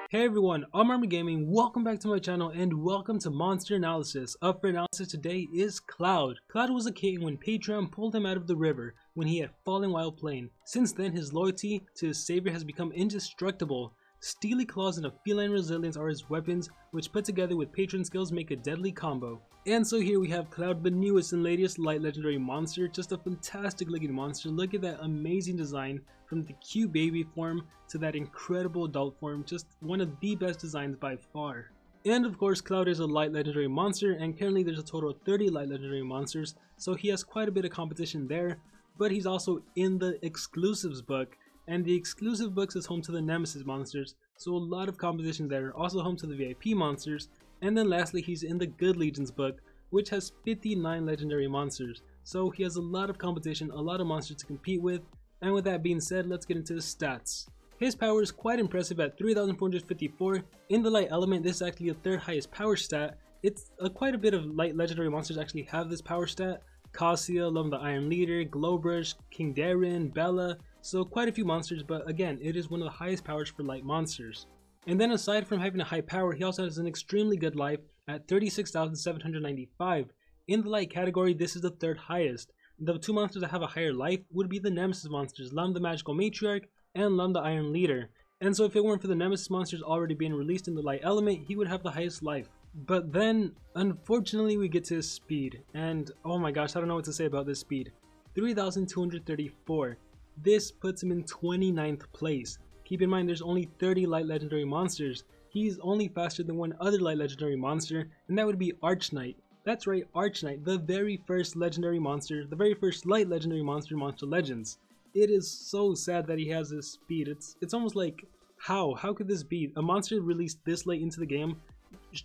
Hey everyone, I'm Ermysenigma. Welcome back to my channel and welcome to Monster Analysis. Up for analysis today is Cloud. Cloud was a king when Patron pulled him out of the river when he had fallen while playing. Since then, his loyalty to his savior has become indestructible. Steely claws and a feline resilience are his weapons, which put together with Patron skills make a deadly combo. And so here we have Cloud, the newest and latest light legendary monster. Just a fantastic looking monster. Look at that amazing design, from the cute baby form to that incredible adult form. Just one of the best designs by far. And of course, Cloud is a light legendary monster, and currently there's a total of 30 light legendary monsters, so he has quite a bit of competition there. But he's also in the exclusives book, and the exclusive books is home to the Nemesis monsters, so a lot of competition there. Also home to the VIP monsters. And then lastly, he's in the Good Legions book, which has 59 legendary monsters, so he has a lot of competition, a lot of monsters to compete with. And with that being said, let's get into his stats. His power is quite impressive at 3,454. In the light element, this is actually the third highest power stat. It's quite a bit of light legendary monsters actually have this power stat. Cassia, Lum the Iron Leader, Glowbrush, King Darren, Bella, so quite a few monsters, but again, it is one of the highest powers for light monsters. And then aside from having a high power, he also has an extremely good life at 36,795. In the light category, this is the third highest. The two monsters that have a higher life would be the Nemesis monsters, Lum the Magical Matriarch and Lum the Iron Leader. And so if it weren't for the Nemesis monsters already being released in the light element, he would have the highest life. But then, unfortunately, we get to his speed, and oh my gosh, I don't know what to say about this speed. 3,234. This puts him in 29th place. Keep in mind there's only 30 light legendary monsters. He's only faster than one other light legendary monster, and that would be Archknight. That's right, Archknight, the very first legendary monster, the very first light legendary monster in Monster Legends. It is so sad that he has this speed. It's almost like, how could this be? A monster released this late into the game,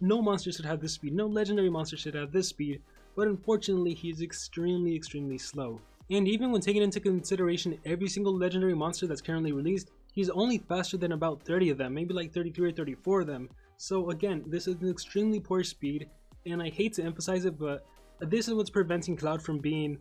no monster should have this speed, no legendary monster should have this speed, but unfortunately he is extremely slow. And even when taking into consideration every single legendary monster that's currently released, he's only faster than about 30 of them, maybe like 33 or 34 of them. So again, this is an extremely poor speed, and I hate to emphasize it, but this is what's preventing Cloud from being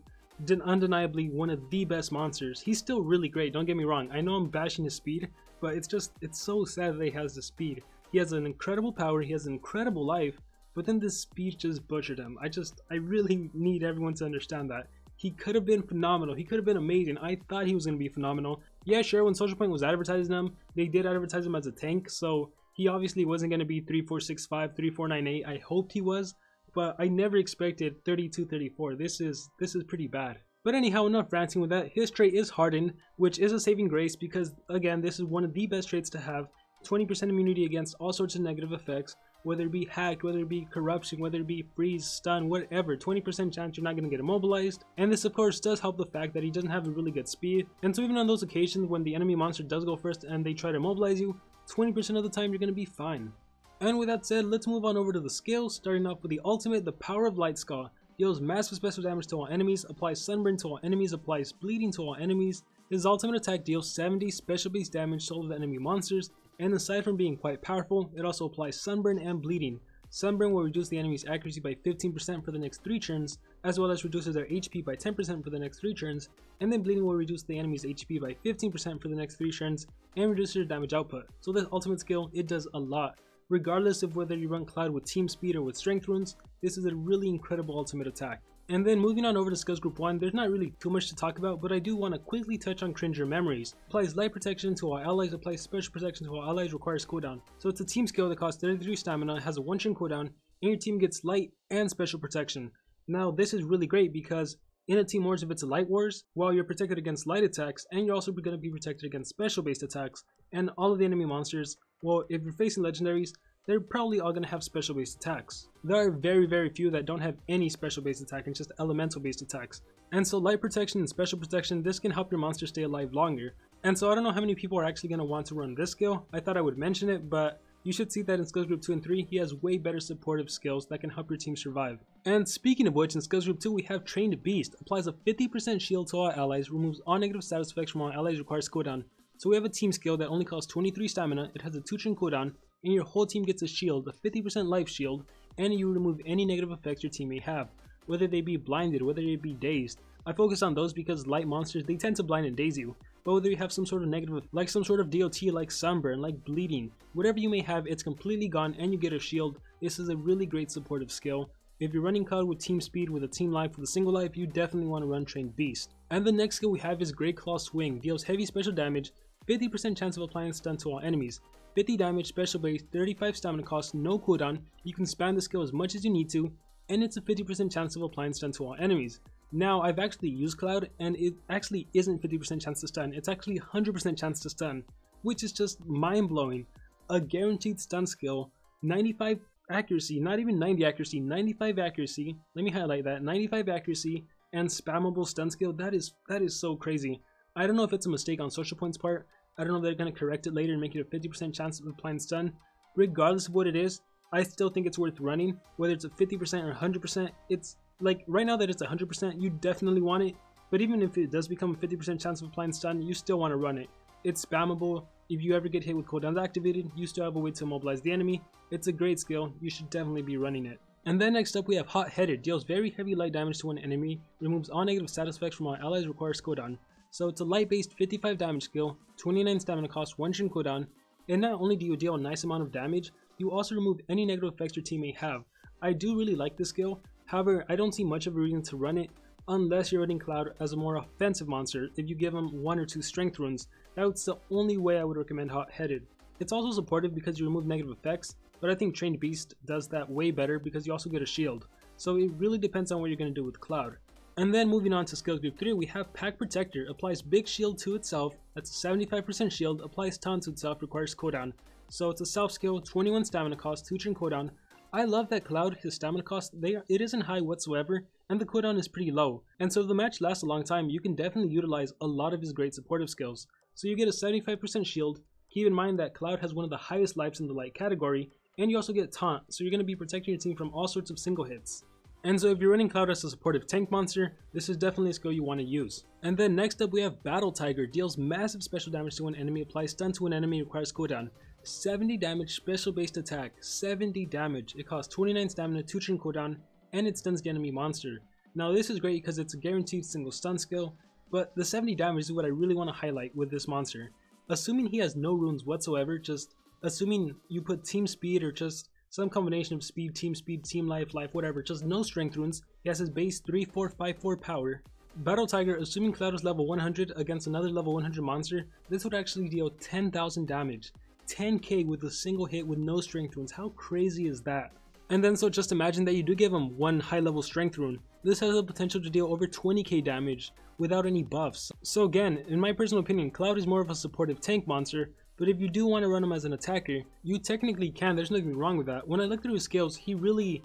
undeniably one of the best monsters. He's still really great, don't get me wrong. I know I'm bashing his speed, but it's so sad that he has the speed. He has an incredible power, he has an incredible life, but then this speed just butchered him. I really need everyone to understand that. He could have been phenomenal, he could have been amazing. I thought he was going to be phenomenal. Yeah, sure, when Social Point was advertising him, they did advertise him as a tank, so he obviously wasn't going to be 3465, 3498. I hoped he was, but I never expected 3234. This is pretty bad. But anyhow, enough ranting with that. His trait is Hardened, which is a saving grace because, again, this is one of the best traits to have. 20% immunity against all sorts of negative effects, whether it be hacked, whether it be corruption, whether it be freeze, stun, whatever. 20% chance you're not going to get immobilized. And this of course does help the fact that he doesn't have a really good speed, and so even on those occasions when the enemy monster does go first and they try to immobilize you, 20% of the time you're going to be fine. And with that said, let's move on over to the skills, starting off with the ultimate, the Power of Light Skull. Deals massive special damage to all enemies, applies sunburn to all enemies, applies bleeding to all enemies. His ultimate attack deals 70 special base damage to all of the enemy monsters, and aside from being quite powerful, it also applies sunburn and bleeding. Sunburn will reduce the enemy's accuracy by 15% for the next 3 turns, as well as reduces their HP by 10% for the next 3 turns, and then bleeding will reduce the enemy's HP by 15% for the next 3 turns, and reduce their damage output. So this ultimate skill, it does a lot. Regardless of whether you run Cloud with team speed or with strength runes, this is a really incredible ultimate attack. And then moving on over to skills group 1, there's not really too much to talk about, but I do want to quickly touch on Cringer Memories. Applies light protection to all allies, applies special protection to all allies, requires cooldown. So it's a team skill that costs 33 stamina, has a 1-turn cooldown, and your team gets light and special protection. Now this is really great because in a team wars, if it's a light wars, well, you're protected against light attacks, and you're also going to be protected against special based attacks, and all of the enemy monsters, well, if you're facing legendaries, they're probably all going to have special based attacks. There are very few that don't have any special based attack and just elemental based attacks. And so light protection and special protection, this can help your monster stay alive longer. And so I don't know how many people are actually going to want to run this skill. I thought I would mention it, but you should see that in skills group 2 and 3, he has way better supportive skills that can help your team survive. And speaking of which, in skills group 2 we have Trained Beast. Applies a 50% shield to all allies, removes all negative status effects from all allies, requires cooldown. So we have a team skill that only costs 23 stamina, it has a 2-turn cooldown, and your whole team gets a shield, a 50% life shield, and you remove any negative effects your team may have, whether they be blinded, whether they be dazed. I focus on those because light monsters, they tend to blind and daze you. but whether you have some sort of negative, like some sort of DOT like sunburn, like bleeding, whatever you may have, it's completely gone and you get a shield. This is a really great supportive skill. If you're running Cloud with team speed, with a team life, with a single life, you definitely want to run Trained Beast. And the next skill we have is Great Claw Swing. Deals heavy special damage, 50% chance of applying stun to all enemies, 50 damage, special base, 35 stamina cost, no cooldown. You can spam the skill as much as you need to, and it's a 50% chance of applying stun to all enemies. Now, I've actually used Cloud, and it actually isn't 50% chance to stun, it's actually 100% chance to stun, which is just mind-blowing. A guaranteed stun skill, 95 accuracy, not even 90 accuracy, 95 accuracy, let me highlight that, 95 accuracy, and spammable stun skill. That is so crazy. I don't know if it's a mistake on Social Point's part, I don't know if they're going to correct it later and make it a 50% chance of applying stun. Regardless of what it is, I still think it's worth running, whether it's a 50% or 100%, it's like, right now that it's 100%, you definitely want it, but even if it does become a 50% chance of applying stun, you still want to run it. It's spammable. If you ever get hit with cooldowns activated, you still have a way to immobilize the enemy. It's a great skill, you should definitely be running it. And then next up we have Hot Headed, deals very heavy light damage to an enemy, removes all negative status effects from all allies, requires cooldown. So it's a light based 55 damage skill, 29 stamina cost, 1 turn cooldown, and not only do you deal a nice amount of damage, you also remove any negative effects your team may have. I do really like this skill, however I don't see much of a reason to run it unless you're running Cloud as a more offensive monster. If you give him 1 or 2 strength runes, that's the only way I would recommend Hot Headed. It's also supportive because you remove negative effects, but I think Trained Beast does that way better because you also get a shield. So it really depends on what you're going to do with Cloud. And then moving on to skills group 3, we have Pack Protector, applies big shield to itself, that's a 75% shield, applies taunt to itself, requires cooldown. So it's a self skill, 21 stamina cost, 2 turn cooldown. I love that Cloud, his stamina cost, it isn't high whatsoever, and the cooldown is pretty low. And so if the match lasts a long time, you can definitely utilize a lot of his great supportive skills. So you get a 75% shield, keep in mind that Cloud has one of the highest lives in the light category, and you also get taunt, so you're going to be protecting your team from all sorts of single hits. And so if you're running Cloud as a supportive tank monster, this is definitely a skill you want to use. And then next up we have Battle Tiger, deals massive special damage to an enemy, applies stun to an enemy, requires cooldown. 70 damage special based attack, 70 damage, it costs 29 stamina, 2 turn cooldown, and it stuns the enemy monster. Now this is great because it's a guaranteed single stun skill, but the 70 damage is what I really want to highlight with this monster. Assuming he has no runes whatsoever, just assuming you put team speed or just some combination of speed, team life, whatever, just no strength runes, he has his base 3-4-5-4 power. Battle Tiger, assuming Cloud is level 100 against another level 100 monster, this would actually deal 10,000 damage. 10k with a single hit with no strength runes. How crazy is that? And then so just imagine that you do give him 1 high level strength rune. This has the potential to deal over 20k damage without any buffs. So again, in my personal opinion, Cloud is more of a supportive tank monster, but if you do want to run him as an attacker, you technically can, there's nothing wrong with that. When I look through his skills, he really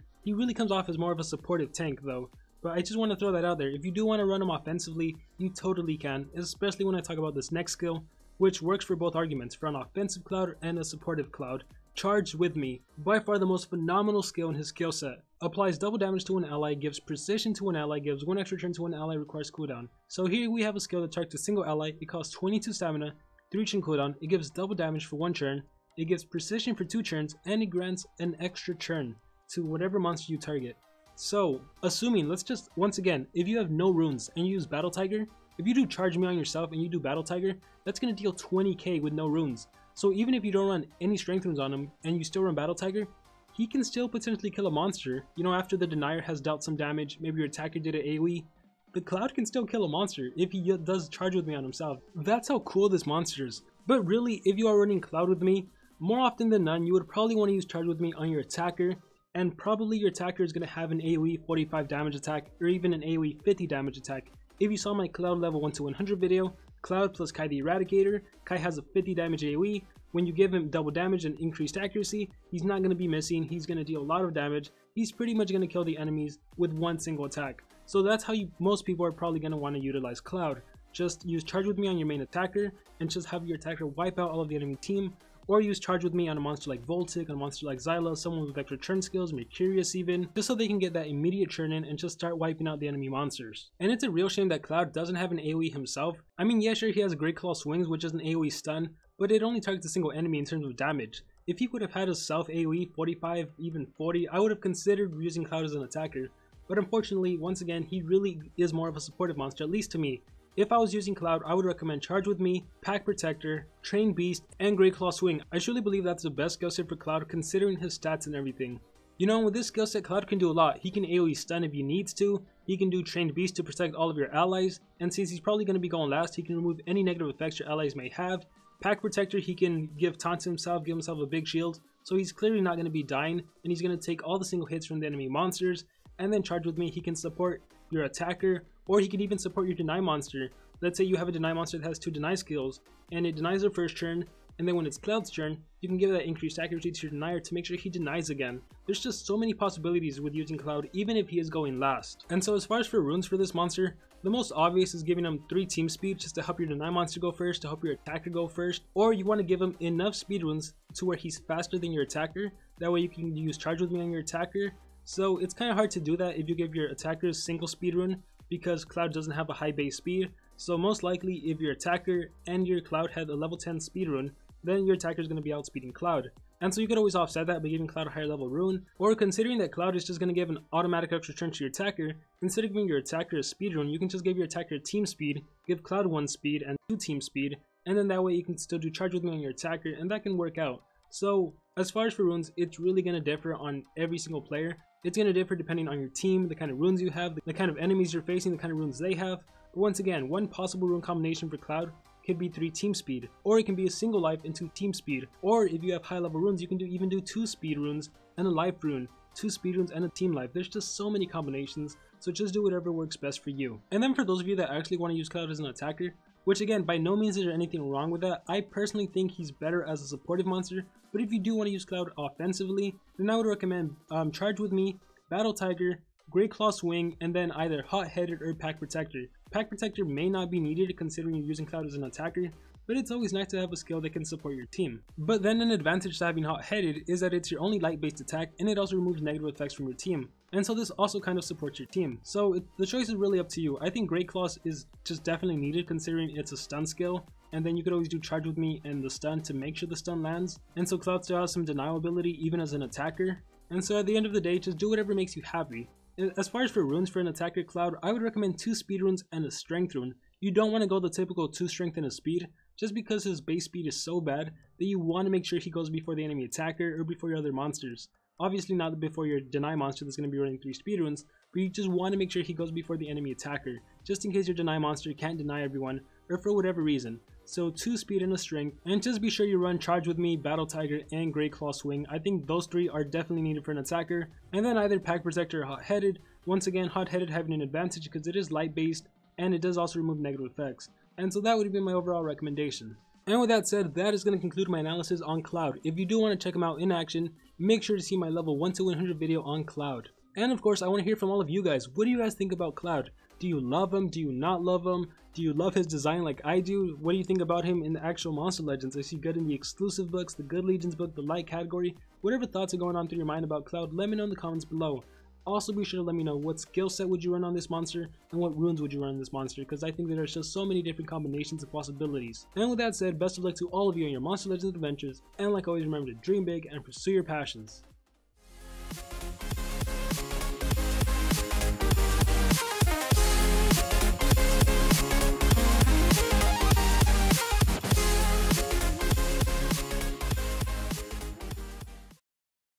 comes off as more of a supportive tank though. But I just want to throw that out there. If you do want to run him offensively, you totally can, especially when I talk about this next skill, which works for both arguments, for an offensive Cloud and a supportive Cloud. Charged With Me, by far the most phenomenal skill in his skill set. Applies double damage to an ally, gives precision to an ally, gives 1 extra turn to an ally, requires cooldown. So here we have a skill that targets a single ally, it costs 22 stamina, 3 turn cooldown, it gives double damage for 1 turn, it gives precision for 2 turns, and it grants an extra turn to whatever monster you target. So, assuming, let's just, once again, if you have no runes and you use Battle Tiger, if you do Charge Me on yourself and you do Battle Tiger, that's going to deal 20k with no runes. So even if you don't run any strength runes on him and you still run Battle Tiger, he can still potentially kill a monster. You know, after the Denier has dealt some damage, maybe your attacker did an AoE, the Cloud can still kill a monster if he does Charge With Me on himself. That's how cool this monster is. But really, if you are running Cloud with me, more often than none, you would probably want to use Charge With Me on your attacker, and probably your attacker is going to have an AoE 45 damage attack or even an AoE 50 damage attack. If you saw my Cloud level 1 to 100 video, Cloud plus Kai the Eradicator, Kai has a 50 damage AoE. When you give him double damage and increased accuracy, he's not going to be missing, he's going to deal a lot of damage, he's pretty much going to kill the enemies with 1 single attack. So that's how most people are probably going to want to utilize Cloud. Just use Charge With Me on your main attacker and just have your attacker wipe out all of the enemy team, or use Charge With Me on a monster like Voltic, on a monster like Xyla, someone with extra churn skills, Mercurius even, just so they can get that immediate churn in and just start wiping out the enemy monsters. And it's a real shame that Cloud doesn't have an AoE himself. I mean, yeah, sure, he has Great Claw Swings, which is an AoE stun, but it only targets a single enemy in terms of damage. If he would have had a self AoE 45, even 40, I would have considered using Cloud as an attacker. But unfortunately, once again, he really is more of a supportive monster, at least to me. if I was using Cloud, I would recommend Charge with Me, Pack Protector, Train Beast, and Great Claw Swing. I truly believe that's the best skill set for Cloud considering his stats and everything. You know, with this skill set, Cloud can do a lot. He can AoE stun if he needs to, he can do Trained Beast to protect all of your allies, and since he's probably going to be going last, he can remove any negative effects your allies may have. Pack Protector, he can give taunt to himself, give himself a big shield, so he's clearly not going to be dying, and he's going to take all the single hits from the enemy monsters. And then Charge with Me, he can support your attacker, or he can even support your deny monster. Let's say you have a deny monster that has 2 deny skills, and it denies their first turn, and then when it's Cloud's turn, you can give that increased accuracy to your denier to make sure he denies again. There's just so many possibilities with using Cloud even if he is going last. And so as far as for runes for this monster, the most obvious is giving him 3 team speed just to help your deny monster go first, to help your attacker go first, or you want to give him enough speed runes to where he's faster than your attacker. That way you can use Charge with Me on your attacker. So it's kind of hard to do that if you give your attacker a single speed rune because Cloud doesn't have a high base speed. So most likely if your attacker and your Cloud had a level 10 speed rune, then your attacker is going to be outspeeding Cloud. And so you could always offset that by giving Cloud a higher level rune, or considering that Cloud is just going to give an automatic extra turn to your attacker, instead of giving your attacker a speed rune, you can just give your attacker team speed, give Cloud 1 speed and 2 team speed, and then that way you can still do Charge with Me on your attacker, and that can work out. So as far as for runes, it's really going to differ on every single player. It's going to differ depending on your team, the kind of runes you have, the kind of enemies you're facing, the kind of runes they have. But once again, one possible rune combination for Cloud could be 3 team speed, or it can be a single life and 2 team speed, or if you have high level runes, you can even do 2 speed runes and a life rune, 2 speed runes and a team life. There's just so many combinations, so just do whatever works best for you. And then for those of you that actually want to use Cloud as an attacker, which again, by no means is there anything wrong with that, I personally think he's better as a supportive monster, but if you do want to use Cloud offensively, then I would recommend Charge with Me, Battle Tiger, Great Claw Swing, and then either Hot Headed or Pack Protector. Pack Protector may not be needed considering you're using Cloud as an attacker, but it's always nice to have a skill that can support your team. But then an advantage to having Hot Headed is that it's your only light based attack, and it also removes negative effects from your team. And so this also kind of supports your team. So the choice is really up to you. I think Great Claws is just definitely needed considering it's a stun skill, and then you could always do Charge with Me and the stun to make sure the stun lands. And so Cloud still has some denial ability even as an attacker. And so at the end of the day, just do whatever makes you happy. As far as for runes for an attacker Cloud, I would recommend 2 speed runes and a strength rune. You don't want to go the typical 2 strength and a speed, just because his base speed is so bad that you want to make sure he goes before the enemy attacker or before your other monsters. Obviously not before your deny monster that's going to be running 3 speed runes, but you just want to make sure he goes before the enemy attacker, just in case your deny monster can't deny everyone, or for whatever reason. So 2 speed and a strength, and just be sure you run Charge with Me, Battle Tiger, and Great Claw Swing. I think those 3 are definitely needed for an attacker, and then either Pack Protector or Hot Headed. Once again, Hot Headed having an advantage because it is light based, and it does also remove negative effects. And so that would be my overall recommendation. And with that said, that is going to conclude my analysis on Cloud. If you do want to check him out in action, make sure to see my level 1 to 100 video on Cloud. And of course, I want to hear from all of you guys. What do you guys think about Cloud? Do you love him? Do you not love him? Do you love his design like I do? What do you think about him in the actual Monster Legends? I see good in the exclusive books, the Good Legions book, the light category. Whatever thoughts are going on through your mind about Cloud, let me know in the comments below. Also be sure to let me know what skill set would you run on this monster and what runes would you run on this monster, because I think that there's just so many different combinations of possibilities. And with that said, best of luck to all of you on your Monster Legends adventures, and like always, remember to dream big and pursue your passions.